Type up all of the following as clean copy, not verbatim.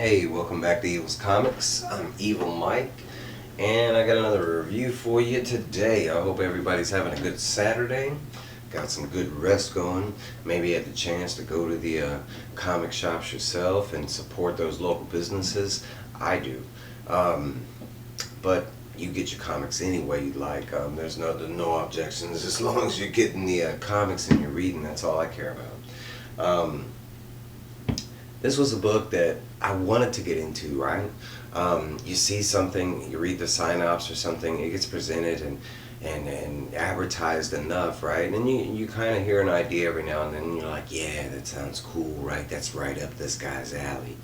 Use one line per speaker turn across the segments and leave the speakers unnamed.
Hey, welcome back to Evil's Comics. I'm Evil Mike, and I got another review for you today. I hope everybody's having a good Saturday. Got some good rest going. Maybe you had the chance to go to the comic shops yourself and support those local businesses. I do. But you get your comics any way you like. There's no objections as long as you're getting the comics and you're reading. That's all I care about. This was a book that I wanted to get into, right? You see something, you read the synopsis or something, it gets presented and advertised enough, right? And you kind of hear an idea every now and then, and you're like, yeah, that sounds cool, right? That's right up this guy's alley.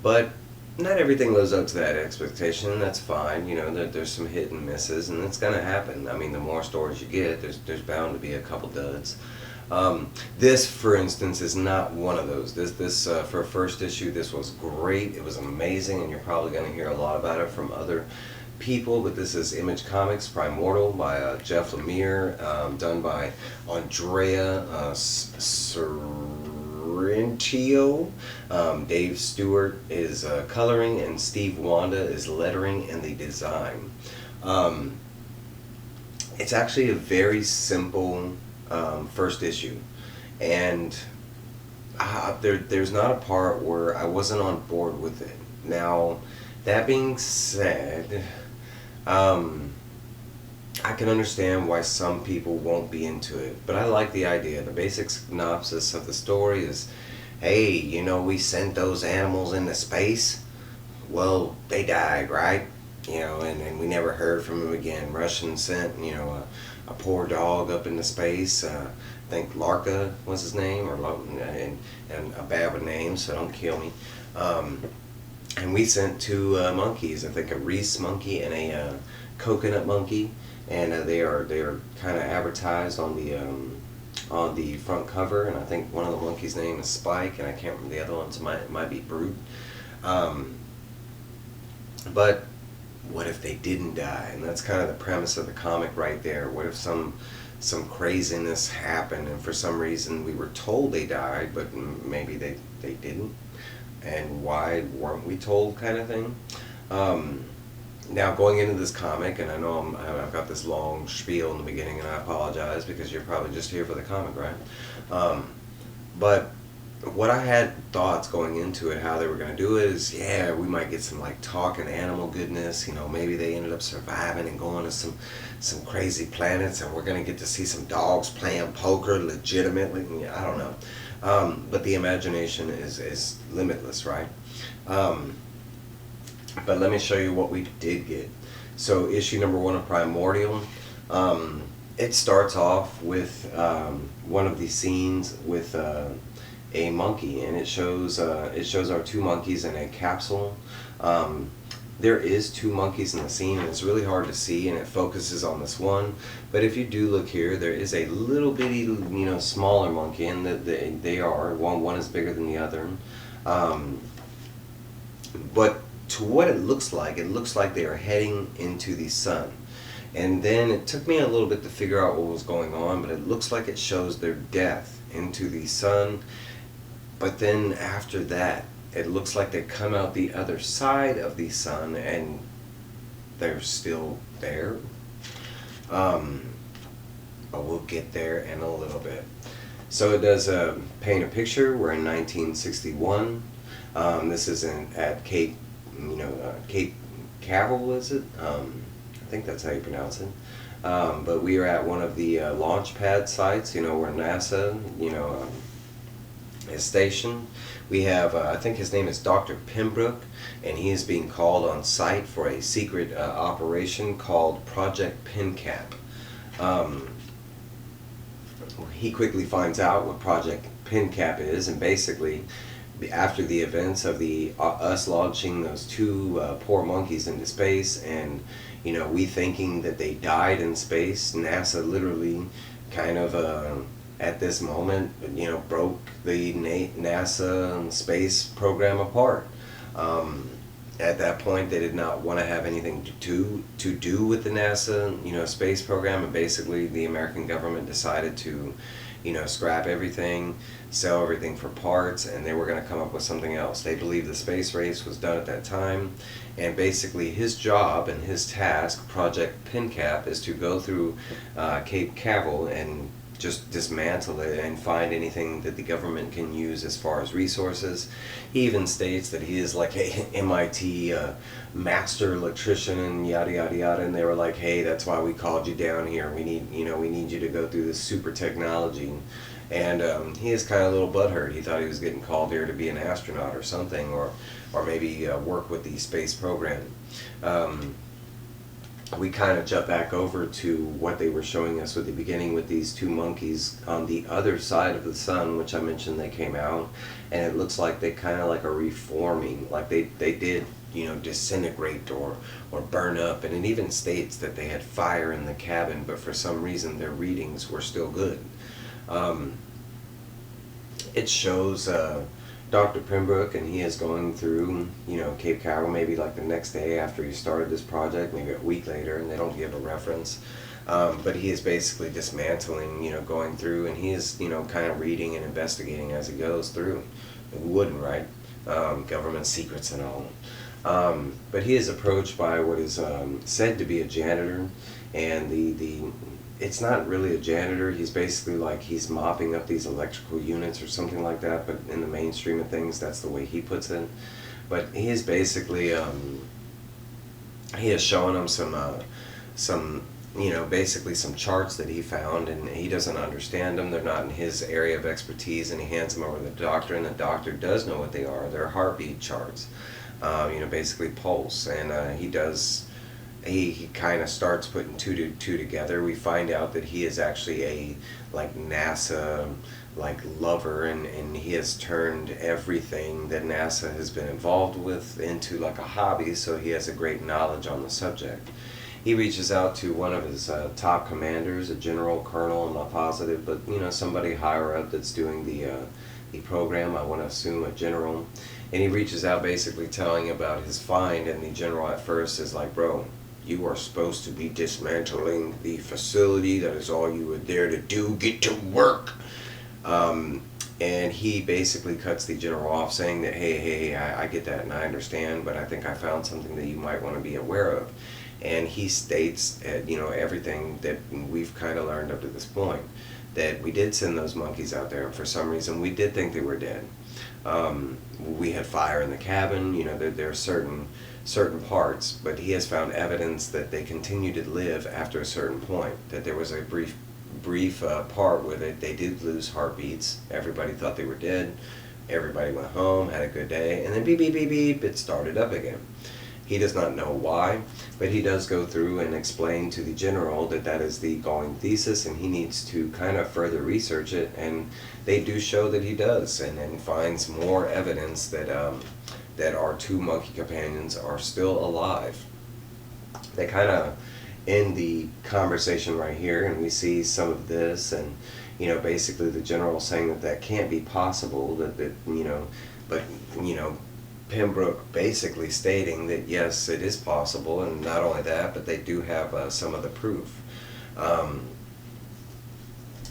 But not everything lives up to that expectation, and that's fine. You know, there's some hit and misses, and it's going to happen. I mean, the more stories you get, there's bound to be a couple duds. This, for instance, is not one of those. This for a first issue, this was great. It was amazing, and you're probably going to hear a lot about it from other people. But this is Image Comics Primordial by Jeff Lemire, done by Andrea Sorrentino. Dave Stewart is coloring, and Steve Wanda is lettering and the design. It's actually a very simple first issue, and there's not a part where I wasn't on board with it. Now, that being said, I can understand why some people won't be into it, but I like the idea. The basic synopsis of the story is, hey, you know, we sent those animals into space. Well, they died, right? You know, and we never heard from them again. Russians sent, you know, a poor dog up into space. I think Larka was his name, and a bad name, so don't kill me. And we sent two monkeys. I think a Reese monkey and a coconut monkey, and they are kind of advertised on the front cover. And I think one of the monkeys' name is Spike, and I can't remember the other ones. Might be Brute. But what if they didn't die? And that's kind of the premise of the comic right there. What if some craziness happened, and for some reason we were told they died, but maybe they didn't? And why weren't we told, kind of thing? Now, going into this comic, and I know I've got this long spiel in the beginning, and I apologize because you're probably just here for the comic, right? But what I had thoughts going into it, how they were going to do it, is, yeah, we might get some like talking animal goodness. You know, maybe they ended up surviving and going to some crazy planets, and we're going to get to see some dogs playing poker legitimately. I don't know, but the imagination is limitless, right? But let me show you what we did get. So issue number 1 of Primordial. It starts off with one of these scenes with a monkey, and it shows our two monkeys in a capsule. There is two monkeys in the scene, and it's really hard to see, and it focuses on this one. But if you do look here, there is a little bitty, you know, smaller monkey, and they are one is bigger than the other. But to what it looks like they are heading into the sun. And then it took me a little bit to figure out what was going on, but it looks like it shows their death into the sun. But then after that, it looks like they come out the other side of the sun, and they're still there. But we'll get there in a little bit. So it does paint a picture. We're in 1961. This is at Cape, Cape Canaveral, is it? I think that's how you pronounce it. But we are at one of the launch pad sites, you know, where NASA, is stationed. We have, I think his name is Dr. Pembroke, and he is being called on site for a secret operation called Project PinCap. He quickly finds out what Project PinCap is, and basically, after the events of us launching those two poor monkeys into space, and we thinking that they died in space, NASA literally kind of at this moment, broke the NASA space program apart. At that point, they did not want to have anything to do with the NASA, space program, and basically the American government decided to, scrap everything, sell everything for parts, and they were going to come up with something else. They believed the space race was done at that time, and basically his job and his task, Project PinCap, is to go through Cape Canaveral and just dismantle it and find anything that the government can use as far as resources. He even states that he is like a MIT master electrician and yada yada yada, and they were like, hey, that's why we called you down here. We need you to go through this super technology. And he is kind of a little butthurt. He thought he was getting called here to be an astronaut or something, or maybe work with the space program. We kind of jump back over to what they were showing us at the beginning with these two monkeys on the other side of the sun, which I mentioned they came out, and it looks like they kind of like are reforming, like they did disintegrate or burn up, and it even states that they had fire in the cabin, but for some reason their readings were still good. It shows Dr. Pembroke, and he is going through, Cape Canaveral maybe like the next day after he started this project, maybe a week later, and they don't give a reference. But he is basically dismantling, going through, and he is, kind of reading and investigating as he goes through. Who wouldn't, right? Government secrets and all. But he is approached by what is said to be a janitor, and it's not really a janitor. He's basically like he's mopping up these electrical units or something like that, but in the mainstream of things, that's the way he puts it. But he is basically he is showing them some basically some charts that he found, and he doesn't understand them. They're not in his area of expertise, and he hands them over to the doctor, and the doctor does know what they are. They're heartbeat charts, basically pulse, and he kind of starts putting two to two together. We find out that he is actually a NASA lover, and he has turned everything that NASA has been involved with into like a hobby, so he has a great knowledge on the subject. He reaches out to one of his top commanders, a general, colonel, I'm not positive, but somebody higher up that's doing the program. I want to assume a general, and he reaches out basically telling about his find, and the general at first is like, bro, you are supposed to be dismantling the facility. That is all you were there to do. Get to work. And he basically cuts the general off, saying that, hey, I get that and I understand, but I think I found something that you might want to be aware of. And he states, everything that we've kind of learned up to this point, that we did send those monkeys out there, and for some reason we did think they were dead. We had fire in the cabin. There are certain parts, but he has found evidence that they continue to live after a certain point, that there was a brief part where they did lose heartbeats. Everybody thought they were dead. Everybody went home, had a good day, and then beep, beep, beep, beep, it started up again. He does not know why, but he does go through and explain to the general that is the going thesis, and he needs to kind of further research it, and they do show that he does, and then finds more evidence that our two monkey companions are still alive. They kind of end the conversation right here, and we see some of this, and basically the general saying that can't be possible, but Pembroke basically stating that yes, it is possible, and not only that, but they do have some of the proof.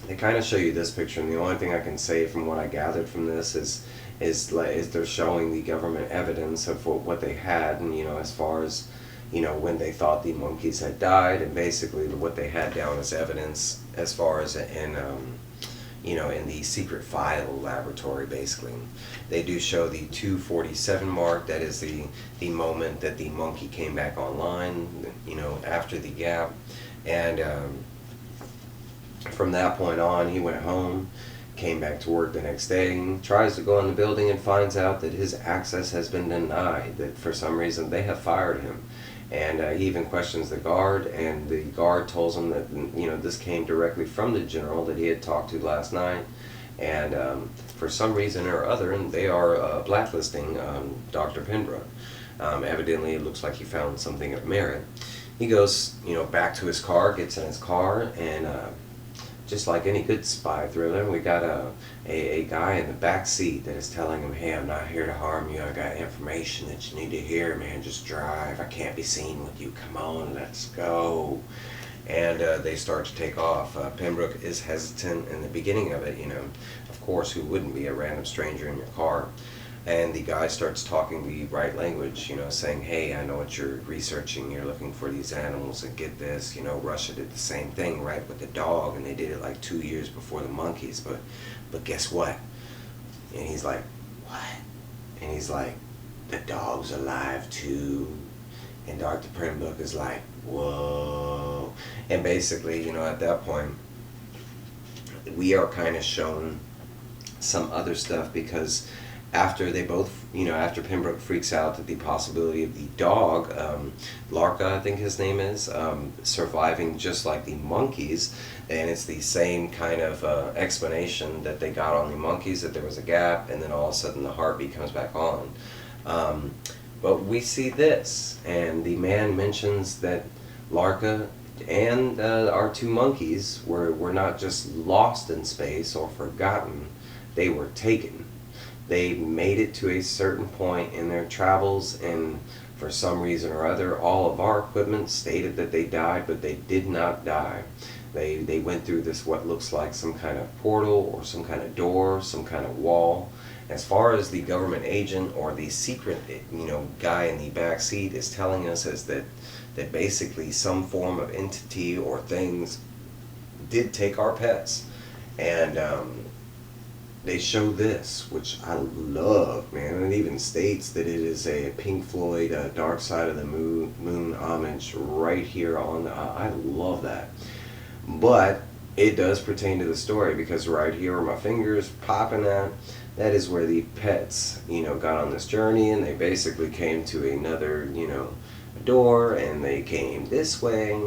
They kind of show you this picture, and the only thing I can say from what I gathered from this is they're showing the government evidence of what they had, and as far as when they thought the monkeys had died, and basically what they had down as evidence as far as in the secret file laboratory. Basically, they do show the 247 mark. That is the moment that the monkey came back online, after the gap, and from that point on, he went home, came back to work the next day, tries to go in the building, and finds out that his access has been denied, that for some reason they have fired him. And he even questions the guard, and the guard tells him that this came directly from the general that he had talked to last night, and for some reason or other, and they are blacklisting Dr. Pembroke. Evidently, it looks like he found something of merit. He goes, back to his car, gets in his car, and just like any good spy thriller, we got a guy in the back seat that is telling him, hey, I'm not here to harm you. I got information that you need to hear, man. Just drive. I can't be seen with you. Come on, let's go. and they start to take off. Pembroke is hesitant in the beginning of it, of course, who wouldn't be a random stranger in your car? And the guy starts talking the right language, saying, hey, I know what you're researching, you're looking for these animals, and get this, Russia did the same thing, right, with the dog, and they did it like 2 years before the monkeys, but guess what? And he's like, what? And he's like, the dog's alive too. And Dr. Pembroke is like, whoa. And basically, at that point, we are kind of shown some other stuff, because after they both, after Pembroke freaks out at the possibility of the dog, Larka, I think his name is, surviving just like the monkeys, and it's the same kind of explanation that they got on the monkeys, that there was a gap, and then all of a sudden the heartbeat comes back on. But we see this, and the man mentions that Larka and our two monkeys were not just lost in space or forgotten, they were taken. They made it to a certain point in their travels, and for some reason or other, all of our equipment stated that they died, but they did not die. They went through this, what looks like some kind of portal or some kind of door, some kind of wall. As far as the government agent or the secret, guy in the back seat is telling us, is that basically some form of entity or things did take our pets. And they show this, which I love, man. And it even states that it is a Pink Floyd Dark Side of the Moon homage right here on the, I love that. But it does pertain to the story, because right here where my finger is popping at, that is where the pets, got on this journey, and they basically came to another, door, and they came this way,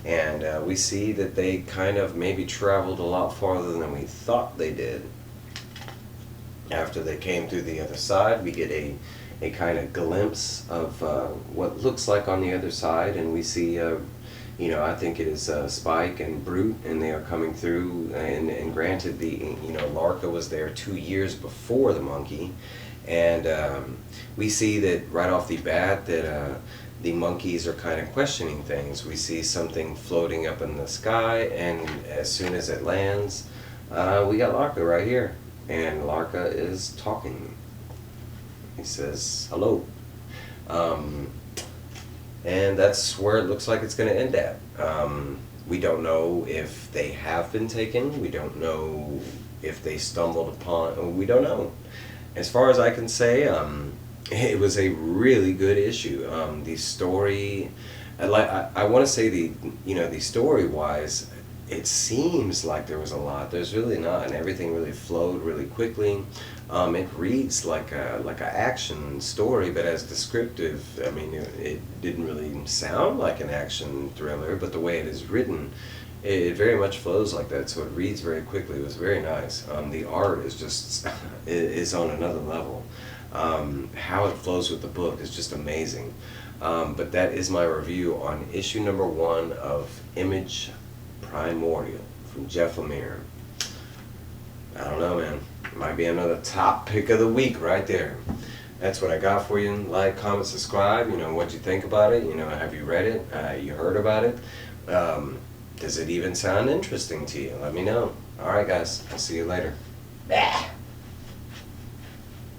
and we see that they kind of maybe traveled a lot farther than we thought they did. After they came through the other side, we get a kind of glimpse of what looks like on the other side, and we see I think it is Spike and Brute, and they are coming through, and granted, Larka was there 2 years before the monkey, and we see that right off the bat that the monkeys are kind of questioning things. We see something floating up in the sky, and as soon as it lands, we got Larka right here, and Larka is talking. He says, hello. And that's where it looks like it's going to end at. We don't know if they have been taken. We don't know if they stumbled upon. We don't know. As far as I can say, it was a really good issue. The story, I want to say the story-wise, it seems like there was a lot. There's really not, and everything really flowed really quickly. It reads like a action story, but as descriptive. I mean, it didn't really sound like an action thriller, but the way it is written, it very much flows like that. So it reads very quickly. It was very nice. The art is just is on another level. How it flows with the book is just amazing. But that is my review on issue number 1 of Image Primordial from Jeff Lemire. I don't know, man. Might be another top pick of the week right there. That's what I got for you. Like, comment, subscribe. What'd you think about it? Have you read it? You heard about it? Does it even sound interesting to you? Let me know. Alright guys, I'll see you later. Bah!